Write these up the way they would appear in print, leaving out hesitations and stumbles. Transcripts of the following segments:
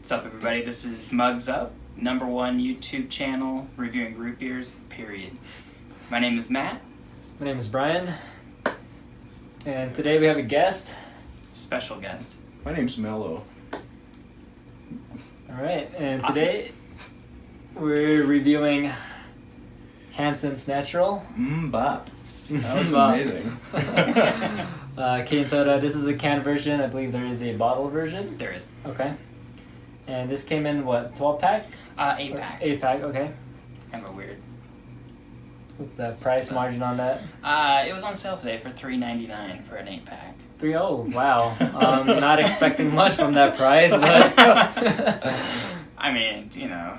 What's up, everybody? This is Mugs Up, #1 YouTube channel reviewing root beers, period. My name is Matt. My name is Bryan. And today we have a guest. Special guest. My name's Melo. Alright, and today we're reviewing Hansen's Natural. Bop. That was amazing. Cane soda. This is a canned version. I believe there is a bottle version. There is. Okay. And this came in what, 12 pack? 8 pack. 8 pack, okay. Kind of weird. What's the price margin on that? It was on sale today for $3.99 for an 8 pack. 3.0. Wow. Not expecting much from that price, but I mean, you know,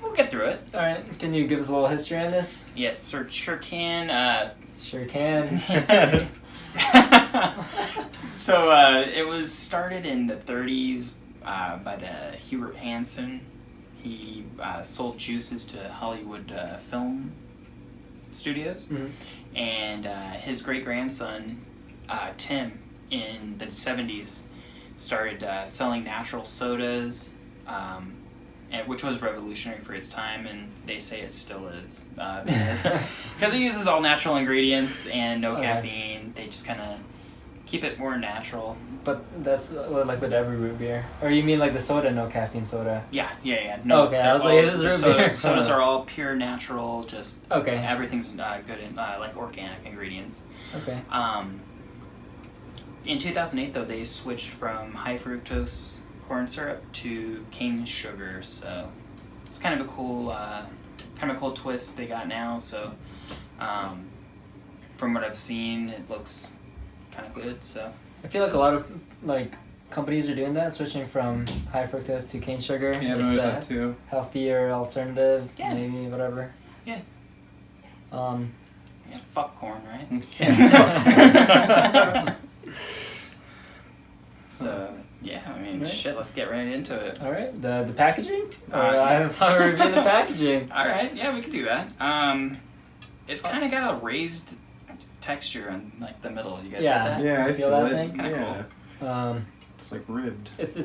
we'll get through it. all right. Can you give us a little history on this? Yes, sure can. Sure can. So it was started in the 30s by the Hubert Hansen. He sold juices to Hollywood film studios, and his great-grandson Tim in the 70s started selling natural sodas, which was revolutionary for its time, and they say it still is because it uses all natural ingredients and no caffeine. They just kind of keep it more natural. But that's like with every root beer. Or you mean like the soda, no caffeine soda? Yeah. No, okay, I was like, this is root beer. Sodas are all pure natural, just okay. Everything's good in like organic ingredients. Okay. In 2008, though, they switched from high fructose corn syrup to cane sugar, so it's kind of a cool twist they got now. So, from what I've seen, it looks kind of good. So I feel like a lot of like companies are doing that, switching from high fructose to cane sugar. Yeah, I noticed that too. Healthier alternative, Yeah. maybe whatever. Yeah. Yeah, fuck corn, right? So yeah, I mean, right. shit. Let's get right into it. All right, the packaging. I thought we were reviewing the packaging. All right, yeah, we could do that. It's kind of got a raised texture on like the middle. You guys get that? Yeah, I feel feel that it. thing? Kinda Yeah. It's like ribbed. It's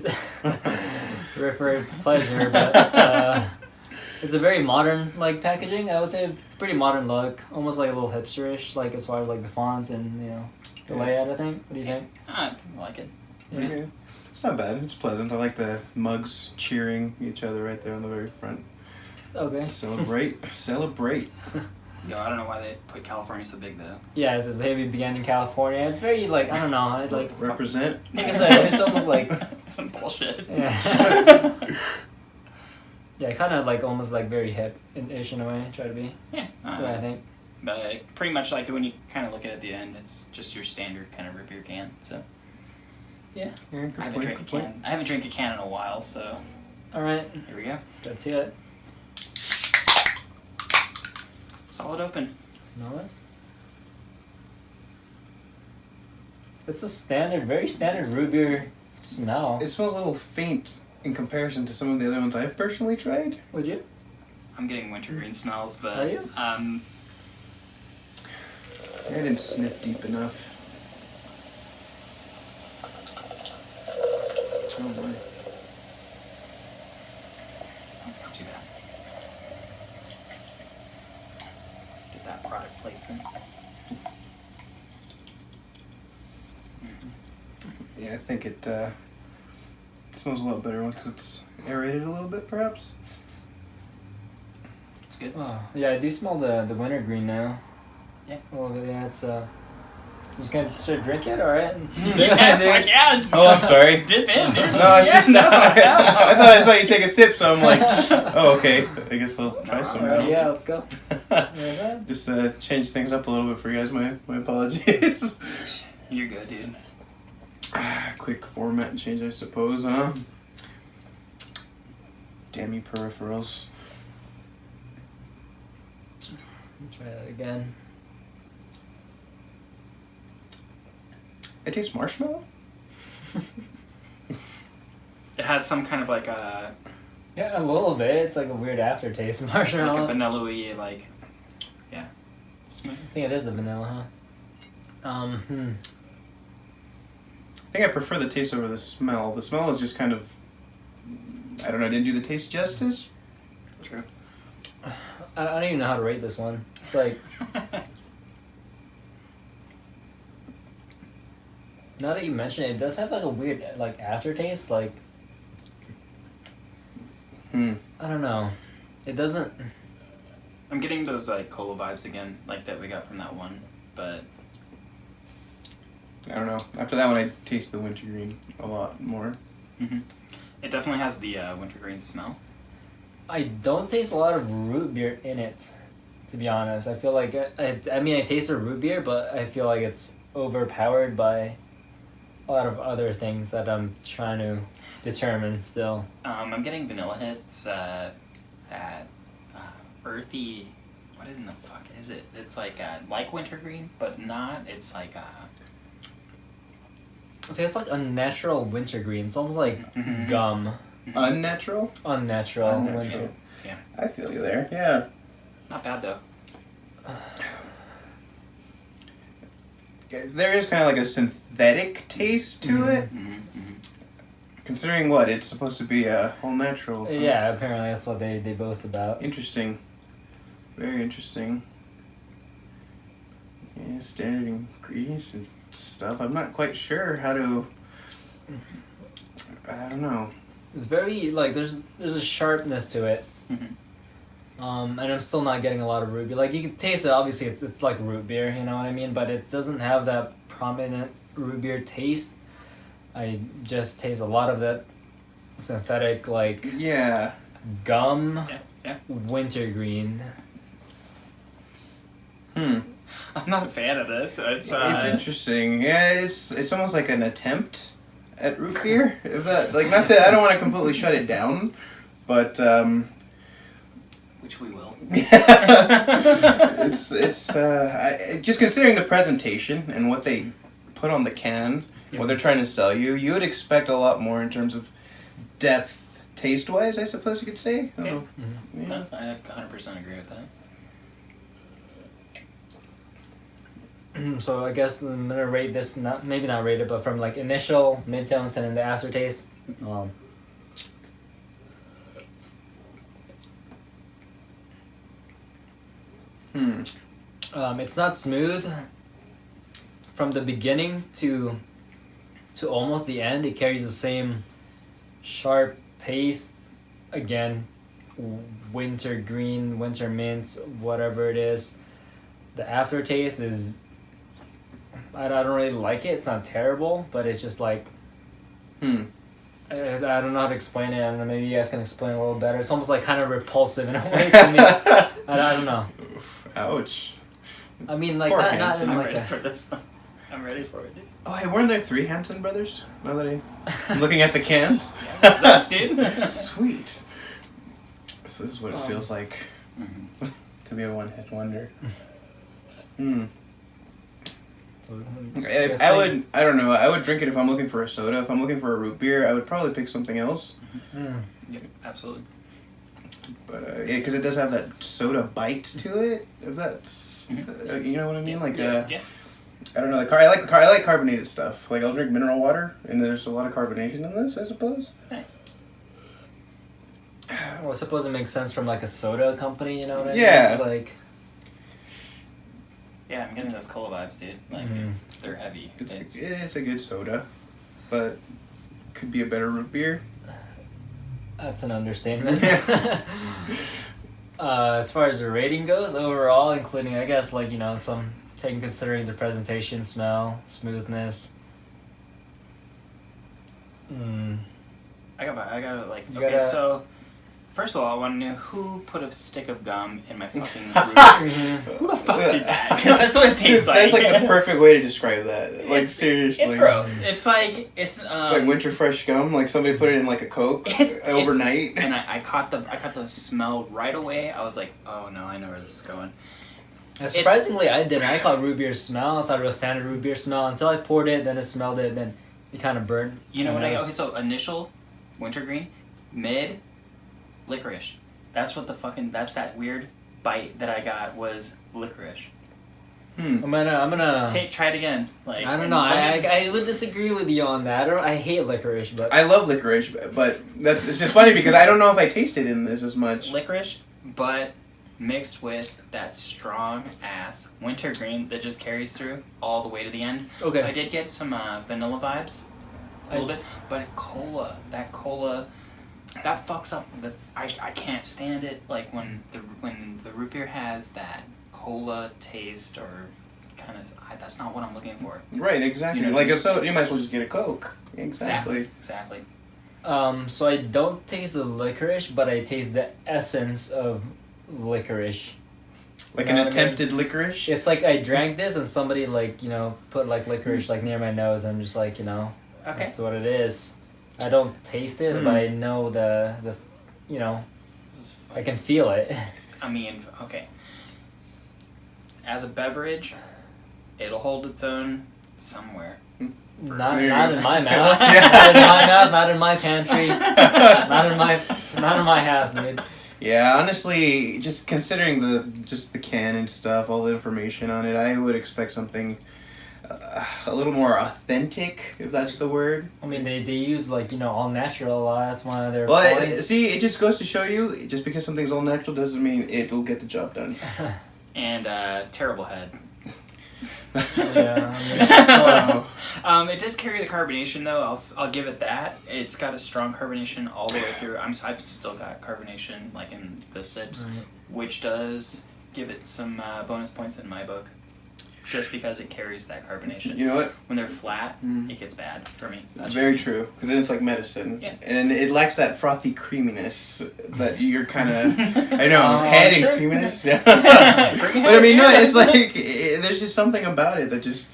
for pleasure, but it's a very modern like packaging. I would say pretty modern look, almost like a little hipsterish, like as far as like the fonts and the layout. I think. What do you think? I like it. Yeah. It's not bad. It's pleasant. I like the mugs cheering each other right there on the very front. Okay. Celebrate. Celebrate. Yo, I don't know why they put California so big though. Yeah, it says Heavy began in California. It's very like I don't know. It's like Represent. like I said, it's almost like some bullshit. yeah. Yeah, kind of like almost like very hip-ish in a way. Try to be. Yeah. That's what I think. But pretty much like when you kind of look at it at the end, it's just your standard kind of root beer can. So. Yeah. I haven't drank a can in a while, so. All right. Here we go. Let's go to it. Solid open. Smell this. It's a standard, very standard root beer smell. It smells a little faint in comparison to some of the other ones I've personally tried. Would you? I'm getting wintergreen smells, but. Are you? I didn't sniff deep enough. Oh my. That's not too bad. Get that product placement. Yeah, I think it smells a lot better once it's aerated a little bit, perhaps. It's good. Oh, yeah, I do smell the wintergreen now. Yeah. A little bit, yeah, it's You just gonna start drinking it, alright? Yeah. Oh, I'm sorry. Dip in, dude. No, it's just I thought I saw you take a sip, so I'm like, oh, okay. I guess I'll try some now. Yeah, let's go. Just to change things up a little bit for you guys. My apologies. You're good, dude. Quick format change, I suppose, huh? Damn you, peripherals. Try that again. It tastes marshmallow? It has some kind of like a Yeah, a little bit. It's like a weird aftertaste. Marshmallow. like a vanilla-y, like, yeah. I think it is the vanilla, huh? I think I prefer the taste over the smell. The smell is just kind of I don't know, didn't do the taste justice. True. I don't even know how to rate this one. It's like, now that you mention it, it does have like a weird like aftertaste. Like, I don't know. It doesn't. I'm getting those like cola vibes again, like that we got from that one, but I don't know. After that one, I taste the wintergreen a lot more. it definitely has the wintergreen smell. I don't taste a lot of root beer in it, to be honest. I feel like I mean I taste a root beer, but I feel like it's overpowered by a lot of other things that I'm trying to determine still. I'm getting vanilla hits. That earthy. What in the fuck is it? It's like wintergreen, but not. It's like It tastes like unnatural wintergreen. It's almost like gum. Unnatural? Unnatural winter. Yeah. I feel you there. Yeah. Not bad though. There is kind of like a synthetic taste to it. Considering what? It's supposed to be all natural. Yeah, apparently that's what they boast about. Interesting. Very interesting. Yeah, standard ingredients and stuff. I'm not quite sure how to... I don't know. It's very like there's a sharpness to it. And I'm still not getting a lot of root beer. Like you can taste it. Obviously, it's like root beer. You know what I mean? But it doesn't have that prominent root beer taste. I just taste a lot of that synthetic like Yeah. gum Yeah. wintergreen. I'm not a fan of this. It's It's interesting. Yeah, it's almost like an attempt at root beer. If that like not to, I don't want to completely shut it down, but which we will. it's just considering the presentation and what they put on the can, what they're trying to sell you, you would expect a lot more in terms of depth, taste wise. I suppose you could say. I don't know if- No, I 100% agree with that. So I guess I'm gonna rate this maybe not rate it, but from like initial midtones and then the aftertaste. It's not smooth from the beginning to almost the end. It carries the same sharp taste. Again, winter green, winter mint, whatever it is. The aftertaste is I don't really like it. It's not terrible, but it's just like I don't know how to explain it. I don't know, maybe you guys can explain a little better. It's almost like kind of repulsive in a way to me. I don't know. Ouch. I mean, like Poor not Hansen. in I'm like ready a, for this one. I'm ready for it, dude. Oh, hey, weren't there 3 Hansen brothers? Now that I'm looking at the cans. Sucks, dude. Sweet. So this is what it feels like to be a one-hit wonder. I don't know. I would drink it if I'm looking for a soda. If I'm looking for a root beer, I would probably pick something else. Yep, absolutely. But yeah, because it does have that soda bite to it. If that's, you know what I mean? Like yeah. I don't know. I like carbonated stuff. Like I'll drink mineral water, and there's a lot of carbonation in this, I suppose. Nice. Well, I suppose it makes sense from like a soda company, you know what I Yeah. mean? Like Yeah, I'm getting those cola vibes, dude. Like they're heavy. It's a good soda, but could be a better root beer. that's an understatement. As far as the rating goes, overall, including I guess like some taking considering the presentation, smell, smoothness. I got like You okay. gotta- So first of all, I want to know who put a stick of gum in my fucking root. Who the fuck did that? Because that's what it tastes like. That's like the perfect way to describe that. Like seriously. It's gross. It's like It's like winter fresh gum. Like somebody put it in like a Coke overnight. And I caught the smell right away. I was like, oh no, I know where this is going. Surprisingly, I didn't. I caught root beer smell. I thought it was standard root beer smell until I poured it. Then it smelled it. Then it kind of burned. You know what And I was- okay? So initial, wintergreen, mid, licorice. That's what that's that weird bite that I got was licorice. I'm gonna. Try it again. Like I don't know. I would disagree with you on that. I hate licorice, but I love licorice, but it's just funny because I don't know if I tasted in this as much. licorice, but mixed with that strong ass wintergreen that just carries through all the way to the end. okay. I did get some vanilla vibes, a little bit, but cola, that fucks up. I can't stand it. Like when the root beer has that cola taste or kind of that's not what I'm looking for. Right, exactly. You know, like a soda, you might as well just get a Coke. Exactly. Exactly. So I don't taste the licorice, but I taste the essence of licorice. Like You know an what I mean? attempted licorice. It's like I drank this and somebody put like licorice like near my nose. And I'm just like Okay. that's what it is. I don't taste it, but I know the I can feel it. I mean, okay. As a beverage, it'll hold its own somewhere. Not There not you in go. my mouth. Yeah. Not in my mouth. Not in my pantry. not in my house, dude. Yeah, honestly, just considering the can and stuff, all the information on it, I would expect something a little more authentic, if that's the word. I mean, they use all natural a lot. That's one of their Well, points. see, it just goes to show you, just because something's all natural doesn't mean it will get the job done. And terrible head. Yeah, I mean, it's sort of- It does carry the carbonation though. I'll give it that. It's got a strong carbonation all the way through. I've still got carbonation like in the sips, Right. which does give it some bonus points in my book. Just because it carries that carbonation. You know what? When they're flat, it gets bad for me. That's Very just me. true, because then it's like medicine. Yeah. And it lacks that frothy creaminess that you're kind of... I know, Oh, head sure. and creaminess. Yeah. Bring it But I mean, no, in. it's like, there's just something about it that just...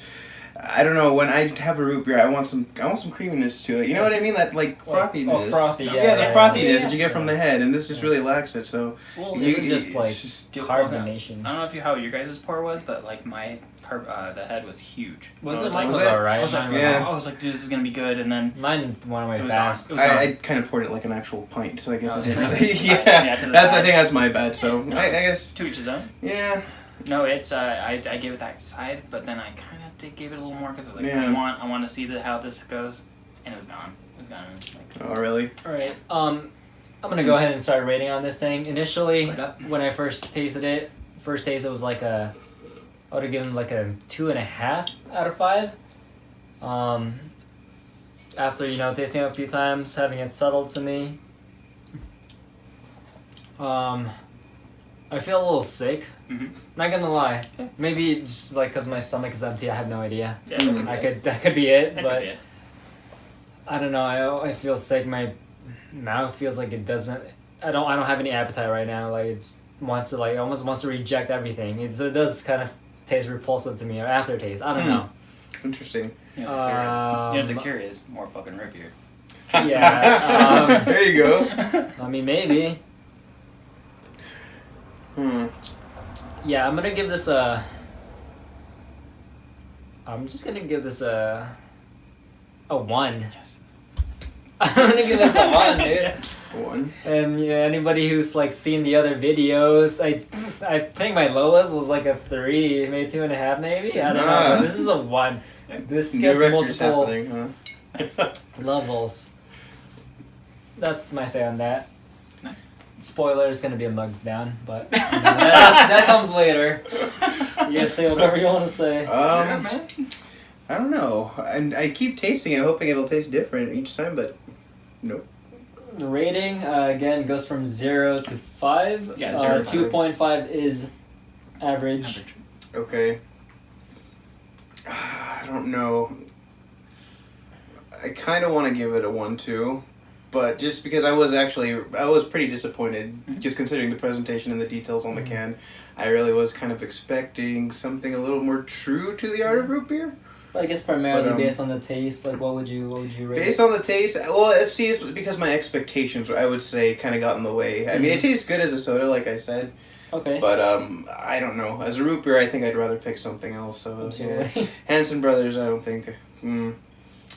I don't know, when I have a root beer, I want some creaminess to it. You know what I mean? That, like, frothiness. Oh, frothy, Yeah, the yeah, frothiness yeah. that you get from the head, and this just really lacks it, so... Well, This is You- just it's like just- carbonation. I don't know if how your guys' pour was, but like my the head was huge. Was I it? was Mine like, was Was it? alright. I was like, Mine Yeah. I was like, dude, this is gonna be good, and then Mine went away it was fast. gone. It was gone. I kind of poured it like an actual pint, so I guess Oh, I didn't nice. really... Yeah, Yeah, to the I side. think that's my bad, so No. I guess... To each his own. Yeah. No, it's I gave it that side, but then I kind of gave it a little more because like Yeah. I want to see how this goes, and it was gone. It was gone. Like, Oh, really? Alright, I'm gonna go ahead and start rating on this thing. Initially, Put it up. when I first tasted it, it was like I would have given like a 2.5 out of 5. After tasting it a few times, having it settled to me, I feel a little sick. Mhm. Not gonna lie. Maybe it's just like because my stomach is empty. I have no idea. Yeah, that could be That could be it. That But could be it. I don't know. I feel sick. My mouth feels like it doesn't. I don't have any appetite right now. Like it's almost wants to reject everything. It does kind of taste repulsive to me. Or aftertaste. I don't know. Interesting. You know, the cure is more fucking root beer. Yeah. There you go. I mean, maybe. Yeah, I'm gonna give this a. I'm just gonna give this a 1. Yes. I'm gonna give this a 1, dude. 1. And anybody who's like seen the other videos, I think my lowest was like a 3, maybe 2.5, maybe. I don't know. Ah. But this is a 1. This New skipped records multiple happening, huh? levels. That's my say on that. Nice. Spoiler is gonna be a mugs down, but that comes later. You guys say whatever you want to say. Yeah, man. I don't know. And I keep tasting it, hoping it'll taste different each time, but nope. The rating again goes from 0 to 5. Yeah, 0 to 5. 2.5 is average. Okay. I don't know. I kind of want to give it a 1 too, but just because I was pretty disappointed, just considering the presentation and the details on the can. I really was kind of expecting something a little more true to the art of root beer. But I guess primarily But, based on the taste, like what would you rate? Based on the taste, well, it's because my expectations, I would say, kind of got in the way. I mean, it tastes good as a soda, like I said, Okay. but I don't know. As a root beer, I think I'd rather pick something else. So yeah. Absolutely. Hansen brothers, I don't think.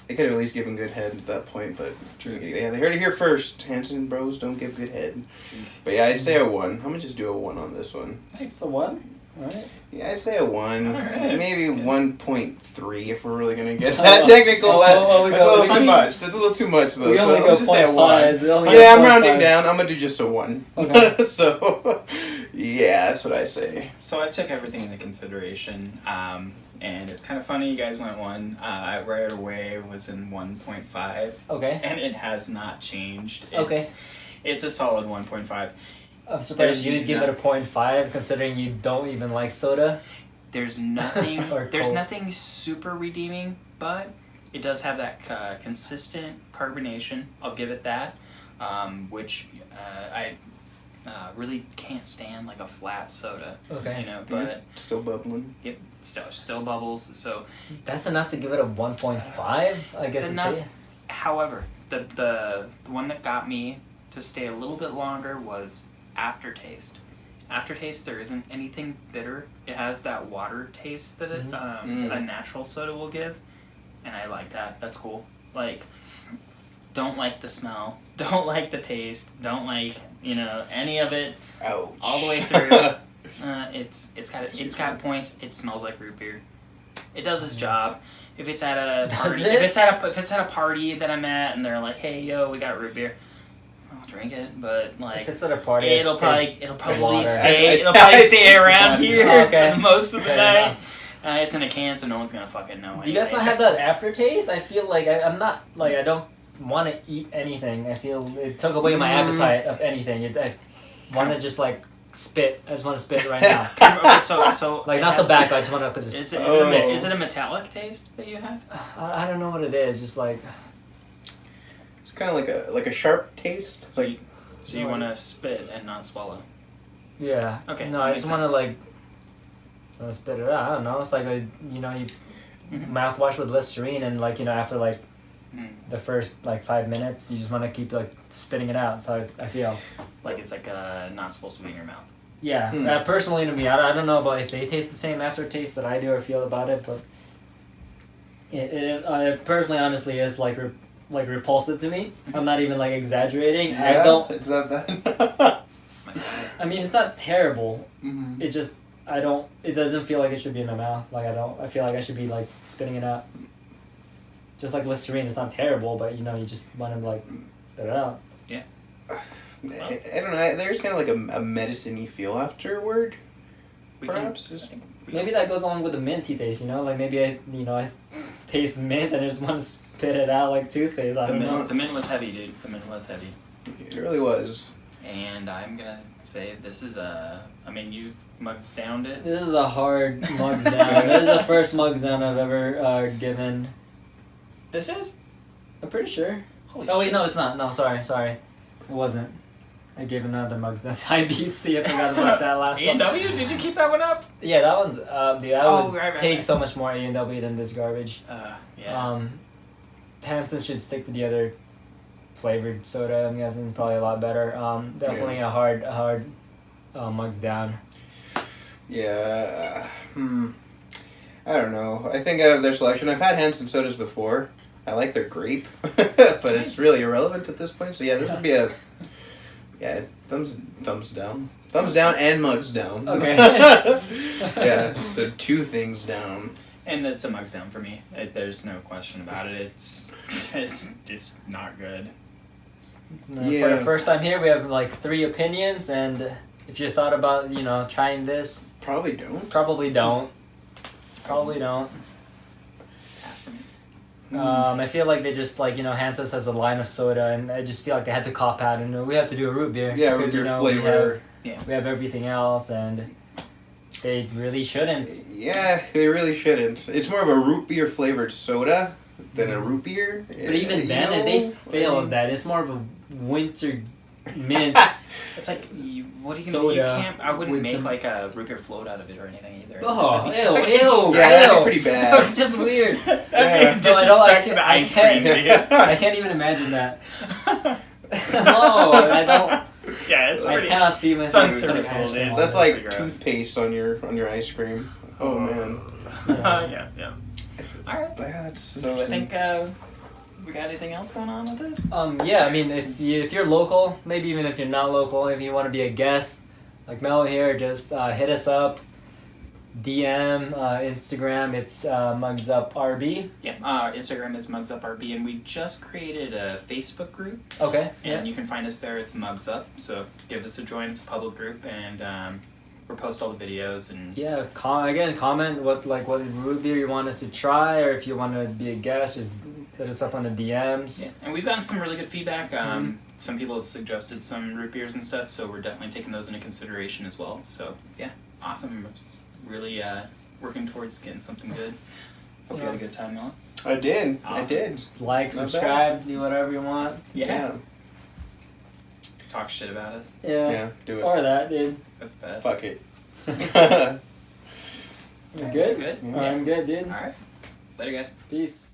They could have at least given good head at that point, but yeah, they heard it here first. Hansen bros don't give good head. But yeah, I'd say a 1. I'm gonna just do a 1 on this one. It's a 1? Alright. Yeah, I'd say a 1. Alright. Maybe Good. 1.3 if we're really gonna get that technical. we That's a go- little too funny. much. That's a little too much though. We so only I'm go just say a 1. 0.5s. We only Yeah, go I'm rounding 0.5s. down. I'm gonna do just a 1. Okay. So, yeah, that's what I say. So I took everything into consideration, and it's kind of funny. You guys went 1. I right away was in 1.5, Okay. and it has not changed. Okay. It's a solid 1.5. I'm surprised There's you would give it a 0.5 considering you don't even like soda. There's nothing. Or there's Coke. nothing super redeeming, but it does have that consistent carbonation. I'll give it that. Which I really can't stand, like a flat soda. Okay. You know, but Still bubbling. yep, still bubbles. So, That's enough to give it a 1.5? I guess It's enough. However, the one that got me to stay a little bit longer was aftertaste. Aftertaste, there isn't anything bitter. It has that water taste that a natural soda will give, and I like that. That's cool. Like, don't like the smell, don't like the taste, don't like any of it Ouch. all the way through. It's got points. It smells like root beer. It does its job. If it's at a party, Does it? if it's at a party that I'm at and they're like, "Hey, yo, we got root beer," I'll drink it. But like, If it's at a party, it'll probably water. stay around here Okay. for most of the Fair night. enough. It's in a can, so no one's gonna fucking know. Do you guys anyway. not have that aftertaste? I feel like I'm not like I don't want to eat anything. I feel it took away my appetite of anything. I want to just like spit. I just want to spit right now. Okay, so Like it not has- tobacco. I just want to just. Is Oh. it a metallic taste that you have? I don't know what it is. Just like It's kind of like a sharp taste. So you want to spit and not swallow. yeah. Okay, No, that I makes just want to sense. like. So spit it out. I don't know. It's like you Mhm. mouthwash with Listerine and like after like Mm. the first like 5 minutes you just want to keep like spitting it out. So I feel. Like it's like not supposed to be in your mouth. Yeah, Hmm. personally to me, I don't know about if they taste the same aftertaste that I do or feel about it, but it personally, honestly, is like repulsive to me. I'm not even like exaggerating. Yeah, I don't. It's that bad. My God. I mean, it's not terrible. Mhm. It just I don't. It doesn't feel like it should be in my mouth. Like I don't. I feel like I should be like spitting it out. Just like Listerine, it's not terrible, but you just want to like spit it out. I don't know. There's kind of like a medicine-y feel afterward. We Perhaps can, just- I think we Maybe that goes along with the minty taste. Like maybe I taste mint and I just want to spit it out like toothpaste. I the don't know. mint, the mint was heavy, dude. The mint was heavy. It really was. And I'm gonna say this is I mean, you mugs downed it. This is a hard mugs down. This is the first mugs down I've ever given. This is? I'm pretty sure. Holy Oh wait, shit. no, it's not. No, sorry. It wasn't. I gave another mugs down to IBC. I forgot about that last one. A&W? Did you keep that one up? Yeah, that one's. Dude, I Oh, would right, take right. so much more A&W than this garbage. Yeah. Hansen should stick to the other flavored soda. I'm guessing probably a lot better. Definitely a hard mugs down. Yeah. I don't know. I think out of their selection, I've had Hansen sodas before. I like their grape, but it's really irrelevant at this point. So yeah, this would be a thumbs down, thumbs down, and mugs down. Okay. Yeah. So 2 things down. And it's a mugs down for me. There's no question about it. It's not good. For Yeah. the first time here, we have like 3 opinions, and if you thought about trying this, Probably don't. probably don't. Probably don't. Pass for me. I feel like they just Hansen's has a line of soda, and I just feel like they had to cop out and we have to do a root beer Yeah, root because beer we flavor. we have everything else, and they really shouldn't. Yeah, they really shouldn't. It's more of a root beer flavored soda than a root beer. But even then, they fail at that. It's more of a winter mint. It's like, what are you Soda gonna do? You can't, I wouldn't with make some- like a root beer float out of it or anything either. Oh, That'd be ew, fucking- ew, Yeah, that'd be ew. pretty bad. It's just weird. That'd Yeah. be No, I don't like disrespect to it. the I ice can't. cream, dude. I can't even imagine that. No, I don't. Yeah, it's I pretty. cannot see myself It's putting unserviceable, ice cream dude. on That's it. like pretty gross. toothpaste on your ice cream. Oh man. Yeah. All right. Yeah, that's So I interesting. think we got anything else going on with it? Yeah, I mean, if you're local, maybe even if you're not local, if you want to be a guest, like Melo here, just hit us up. DM, Instagram, it's MugsUpRB. Yeah, Instagram is MugsUpRB, and we just created a Facebook group, Okay. and you can find us there. It's Mugs Up, so give us a join. It's a public group, and we'll post all the videos and Yeah, comment what root beer you want us to try, or if you want to be a guest, just hit us up on the DMs. yeah. And we've gotten some really good feedback. Some people have suggested some root beers and stuff, so we're definitely taking those into consideration as well. So yeah, awesome. It's really working towards getting something good. Hope you had a good time, Melo. I did. Awesome. I did. Just like, Not subscribe, do whatever you want. Yeah. Talk shit about us. Yeah, do it. Or that, dude. That's the best. Fuck it. You good? Good. I'm good, dude. All right. Later, guys. Peace.